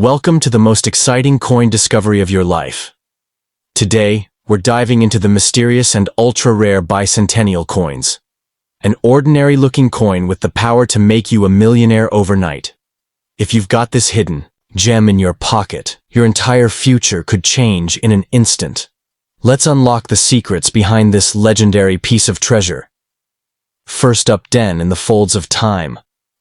Welcome to the most exciting coin discovery of your life. Today, we're diving into the mysterious and ultra-rare bicentennial coins. An ordinary-looking coin with the power to make you a millionaire overnight. If you've got this hidden gem in your pocket, your entire future could change in an instant. Let's unlock the secrets behind this legendary piece of treasure. First up, den in the folds of time.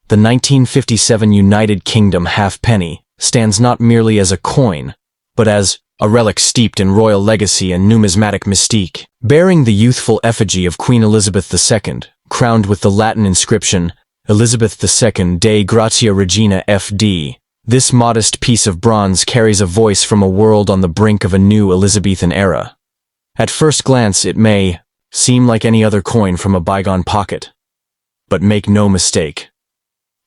The 1957 United Kingdom halfpenny stands not merely as a coin, but as a relic steeped in royal legacy and numismatic mystique. Bearing the youthful effigy of Queen Elizabeth II, crowned with the Latin inscription, Elizabeth II Dei Gratia Regina F.D., this modest piece of bronze carries a voice from a world on the brink of a new Elizabethan era. At first glance, it may seem like any other coin from a bygone pocket. But make no mistake,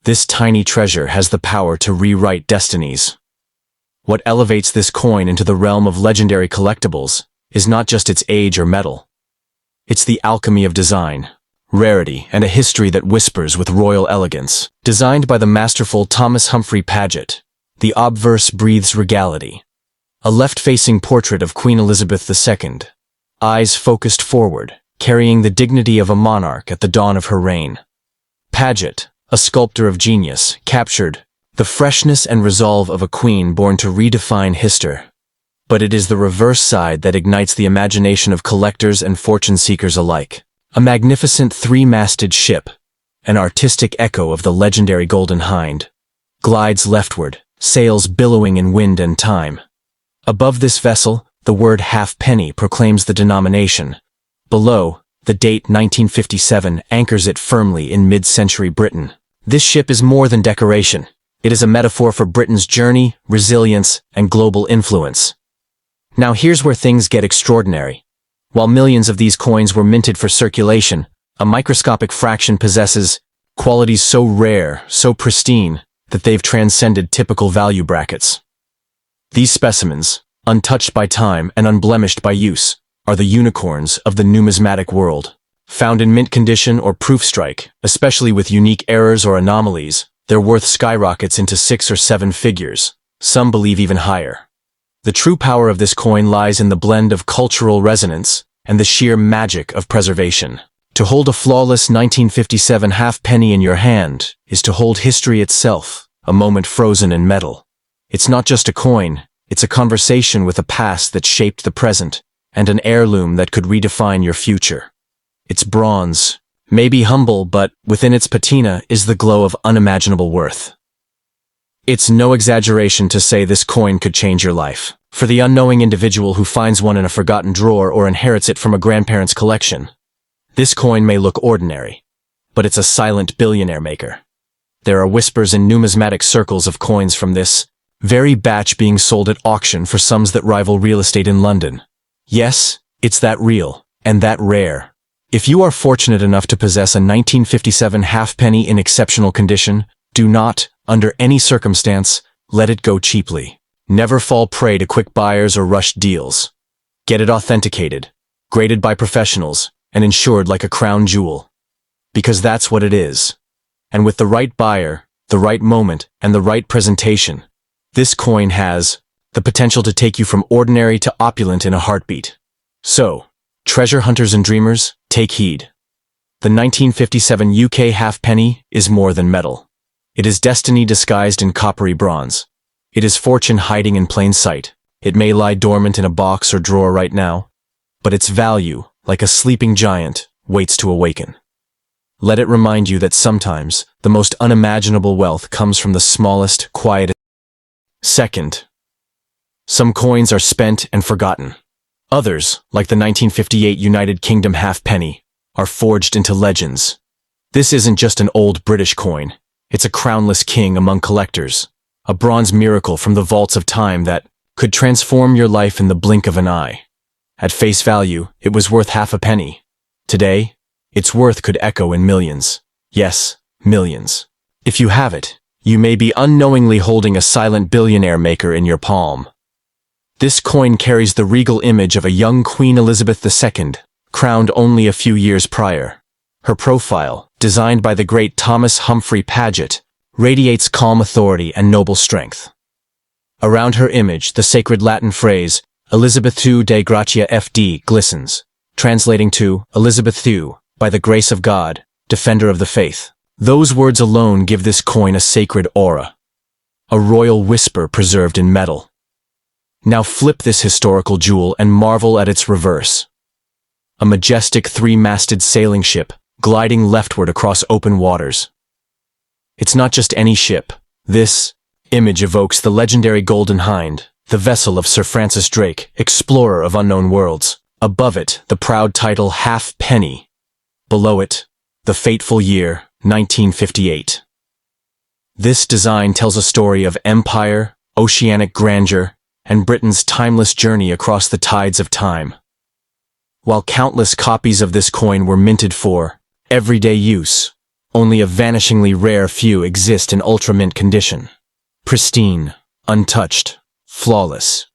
this tiny treasure has the power to rewrite destinies. What elevates this coin into the realm of legendary collectibles is not just its age or metal. It's the alchemy of design, rarity, and a history that whispers with royal elegance. Designed by the masterful Thomas Humphrey Paget, the obverse breathes regality. A left-facing portrait of Queen Elizabeth II, eyes focused forward, carrying the dignity of a monarch at the dawn of her reign. Paget, a sculptor of genius, captured the freshness and resolve of a queen born to redefine history. But it is the reverse side that ignites the imagination of collectors and fortune-seekers alike. A magnificent three-masted ship, an artistic echo of the legendary Golden Hind, glides leftward, sails billowing in wind and time. Above this vessel, the word halfpenny proclaims the denomination. Below, the date 1957 anchors it firmly in mid-century Britain. This ship is more than decoration. It is a metaphor for Britain's journey, resilience, and global influence. Now here's where things get extraordinary. While millions of these coins were minted for circulation, a microscopic fraction possesses qualities so rare, so pristine, that they've transcended typical value brackets. These specimens, untouched by time and unblemished by use, are the unicorns of the numismatic world. Found in mint condition or proof strike, especially with unique errors or anomalies, their worth skyrockets into 6 or 7 figures. Some believe even higher. The true power of this coin lies in the blend of cultural resonance and the sheer magic of preservation. To hold a flawless 1957 halfpenny in your hand is to hold history itself, a moment frozen in metal. It's not just a coin, it's a conversation with a past that shaped the present, and an heirloom that could redefine your future. It's bronze, maybe humble, but within its patina is the glow of unimaginable worth. It's no exaggeration to say this coin could change your life. For the unknowing individual who finds one in a forgotten drawer or inherits it from a grandparent's collection, this coin may look ordinary, but it's a silent billionaire maker. There are whispers in numismatic circles of coins from this very batch being sold at auction for sums that rival real estate in London. Yes, it's that real, and that rare. If you are fortunate enough to possess a 1957 halfpenny in exceptional condition, do not, under any circumstance, let it go cheaply. Never fall prey to quick buyers or rushed deals. Get it authenticated, graded by professionals, and insured like a crown jewel. Because that's what it is. And with the right buyer, the right moment, and the right presentation, this coin has the potential to take you from ordinary to opulent in a heartbeat. So, treasure hunters and dreamers, take heed. The 1957 UK halfpenny is more than metal. It is destiny disguised in coppery bronze. It is fortune hiding in plain sight. It may lie dormant in a box or drawer right now, but its value, like a sleeping giant, waits to awaken. Let it remind you that sometimes the most unimaginable wealth comes from the smallest, quietest. Second, some coins are spent and forgotten. Others, like the 1958 United Kingdom halfpenny, are forged into legends. This isn't just an old British coin. It's a crownless king among collectors, a bronze miracle from the vaults of time that could transform your life in the blink of an eye. At face value, it was worth half a penny. Today, its worth could echo in millions. Yes, millions. If you have it, you may be unknowingly holding a silent billionaire maker in your palm. This coin carries the regal image of a young Queen Elizabeth II, crowned only a few years prior. Her profile, designed by the great Thomas Humphrey Paget, radiates calm authority and noble strength. Around her image, the sacred Latin phrase, Elizabeth II de Gratia FD, glistens, translating to, Elizabeth II, by the grace of God, defender of the faith. Those words alone give this coin a sacred aura, a royal whisper preserved in metal. Now flip this historical jewel and marvel at its reverse. A majestic three-masted sailing ship, gliding leftward across open waters. It's not just any ship. This image evokes the legendary Golden Hind, the vessel of Sir Francis Drake, explorer of unknown worlds. Above it, the proud title Halfpenny. Below it, the fateful year, 1958. This design tells a story of empire, oceanic grandeur, and Britain's timeless journey across the tides of time. While countless copies of this coin were minted for everyday use, only a vanishingly rare few exist in ultra-mint condition. Pristine, untouched, flawless.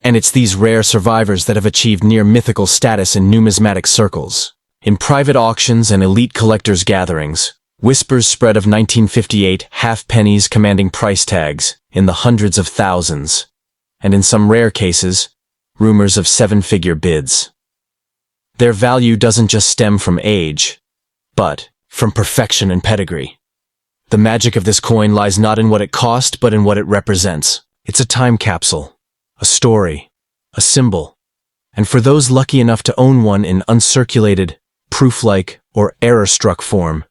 And it's these rare survivors that have achieved near-mythical status in numismatic circles. In private auctions and elite collectors' gatherings, whispers spread of 1958 halfpennies commanding price tags in the hundreds of thousands, and in some rare cases, rumors of seven-figure bids. Their value doesn't just stem from age, but from perfection and pedigree. The magic of this coin lies not in what it cost, but in what it represents. It's a time capsule, a story, a symbol, and for those lucky enough to own one in uncirculated, proof-like, or error-struck form,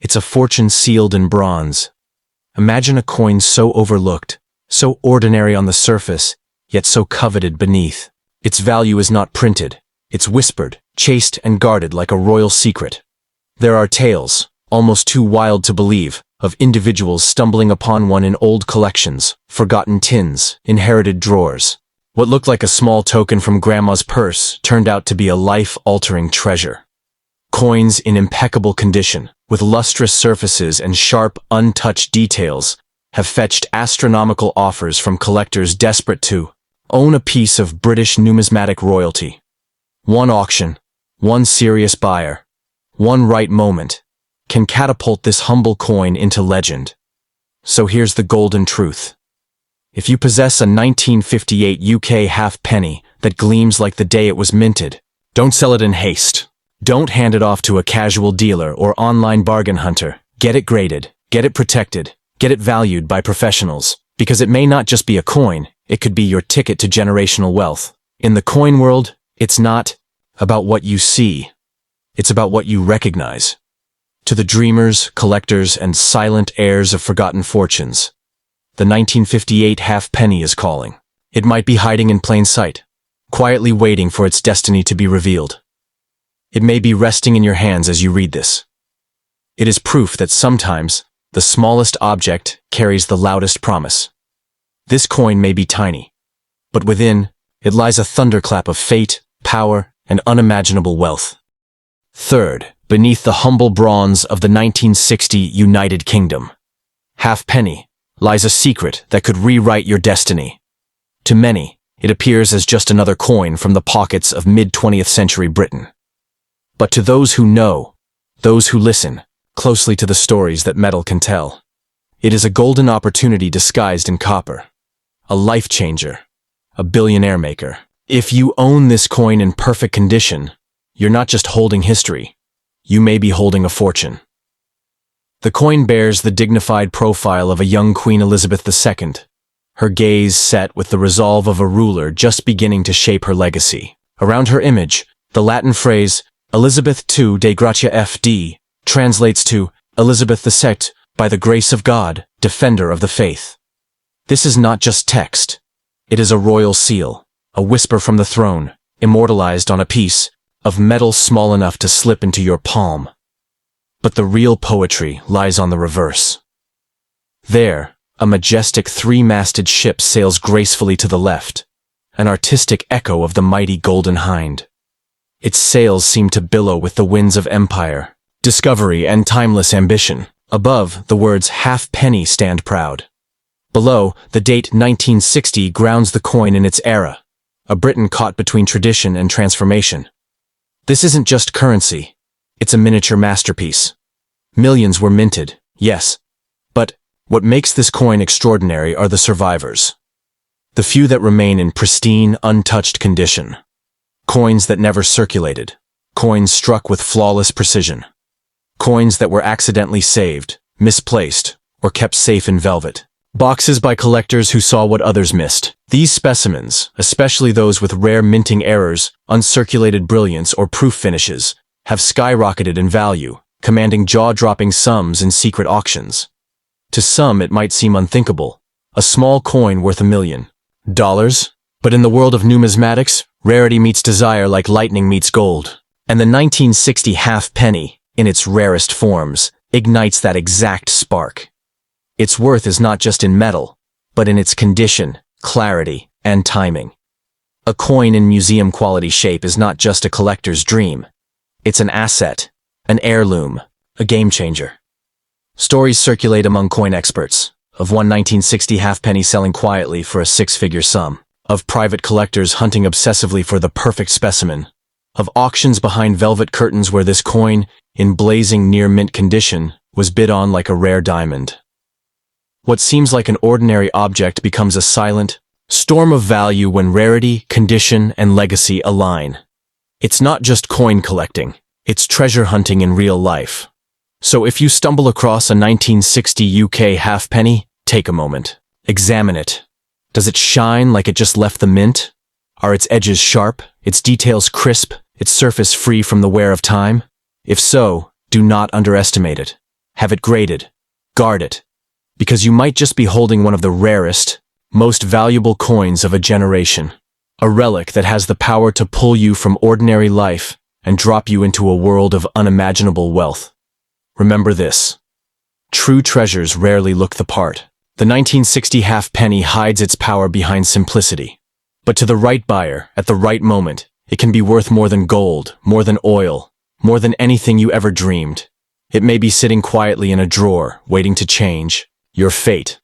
it's a fortune sealed in bronze. Imagine a coin so overlooked, so ordinary on the surface, yet so coveted beneath. Its value is not printed, it's whispered, chased and guarded like a royal secret. There are tales, almost too wild to believe, of individuals stumbling upon one in old collections, forgotten tins, inherited drawers. What looked like a small token from grandma's purse turned out to be a life-altering treasure. Coins in impeccable condition, with lustrous surfaces and sharp, untouched details, have fetched astronomical offers from collectors desperate to own a piece of British numismatic royalty. One auction, one serious buyer, one right moment, can catapult this humble coin into legend. So here's the golden truth. If you possess a 1958 UK halfpenny that gleams like the day it was minted, don't sell it in haste. Don't hand it off to a casual dealer or online bargain hunter. Get it graded, get it protected, get it valued by professionals, because it may not just be a coin, it could be your ticket to generational wealth. In the coin world, it's not about what you see, it's about what you recognize. To the dreamers, collectors, and silent heirs of forgotten fortunes, the 1958 halfpenny is calling. It might be hiding in plain sight, quietly waiting for its destiny to be revealed. It may be resting in your hands as you read this. It is proof that sometimes the smallest object carries the loudest promise. This coin may be tiny, but within it lies a thunderclap of fate, power, and unimaginable wealth. Third, beneath the humble bronze of the 1960 United Kingdom, halfpenny, lies a secret that could rewrite your destiny. To many, it appears as just another coin from the pockets of mid-20th century Britain. But to those who know, those who listen closely to the stories that metal can tell, it is a golden opportunity disguised in copper. A life changer, a billionaire maker. If you own this coin in perfect condition, you're not just holding history, you may be holding a fortune. The coin bears the dignified profile of a young Queen Elizabeth II, her gaze set with the resolve of a ruler just beginning to shape her legacy. Around her image, the Latin phrase, Elizabeth II de Gratia FD, translates to Elizabeth II, by the grace of God, defender of the faith. This is not just text. It is a royal seal, a whisper from the throne, immortalized on a piece of metal small enough to slip into your palm. But the real poetry lies on the reverse. There, a majestic three-masted ship sails gracefully to the left, an artistic echo of the mighty Golden Hind. Its sails seem to billow with the winds of empire, discovery, and timeless ambition. Above, the words halfpenny stand proud. Below, the date 1960 grounds the coin in its era, a Britain caught between tradition and transformation. This isn't just currency, it's a miniature masterpiece. Millions were minted, yes, but what makes this coin extraordinary are the survivors. The few that remain in pristine, untouched condition. Coins that never circulated. Coins struck with flawless precision. Coins that were accidentally saved, misplaced, or kept safe in velvet. Boxes by collectors who saw what others missed. These specimens, especially those with rare minting errors, uncirculated brilliance, or proof finishes, have skyrocketed in value, commanding jaw-dropping sums in secret auctions. To some, it might seem unthinkable. A small coin worth $1 million. But in the world of numismatics, rarity meets desire like lightning meets gold. And the 1960 half-penny, in its rarest forms, ignites that exact spark. Its worth is not just in metal, but in its condition, clarity, and timing. A coin in museum-quality shape is not just a collector's dream. It's an asset, an heirloom, a game-changer. Stories circulate among coin experts, of one 1960 halfpenny selling quietly for a six-figure sum, of private collectors hunting obsessively for the perfect specimen, of auctions behind velvet curtains where this coin, in blazing near-mint condition, was bid on like a rare diamond. What seems like an ordinary object becomes a silent storm of value when rarity, condition, and legacy align. It's not just coin collecting, it's treasure hunting in real life. So if you stumble across a 1960 UK halfpenny, take a moment. Examine it. Does it shine like it just left the mint? Are its edges sharp, its details crisp, its surface free from the wear of time? If so, do not underestimate it. Have it graded. Guard it. Because you might just be holding one of the rarest, most valuable coins of a generation. A relic that has the power to pull you from ordinary life and drop you into a world of unimaginable wealth. Remember this. True treasures rarely look the part. The 1960 halfpenny hides its power behind simplicity. But to the right buyer, at the right moment, it can be worth more than gold, more than oil, more than anything you ever dreamed. It may be sitting quietly in a drawer, waiting to change your fate.